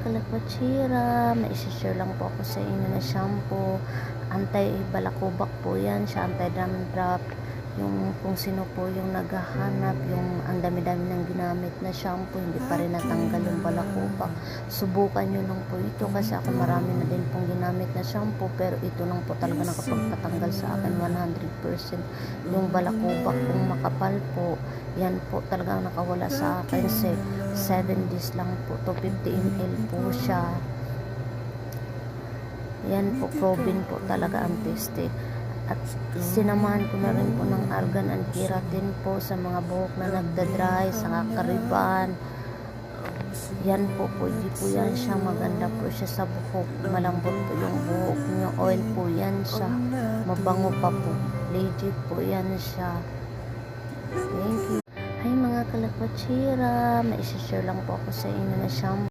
kalakwatsira, mai-share lang po ako sa inyo na shampoo. Anti-balakubak po yan siya, anti-dandruff. Yung kung sino po yung naghahanap, yung ang dami-dami ng ginamit na shampoo, hindi pa rin natanggal yung balakubak. Subukan nyo lang po ito kasi ako marami na din pong ginamit na shampoo, pero ito lang po talaga nakapagpatanggal sa akin 100%. Yung balakubak kung makapal po, yan po talagang nakawala sa akin. 7 days lang po, 250 ml po siya. Yan po, proven po talaga ang teste. At sinamahan ko na rin po ng argan and keratin po sa mga buhok na nagdadry, sa kakariban. Yan po, pwede po yan siya, maganda po siya sa buhok, malambot po yung buhok nyo, oil po yan siya, mabango pa po, legit po yan siya. Thank you. Hi mga kalakwatsira, mai-share lang po ako sa inyo na shampoo.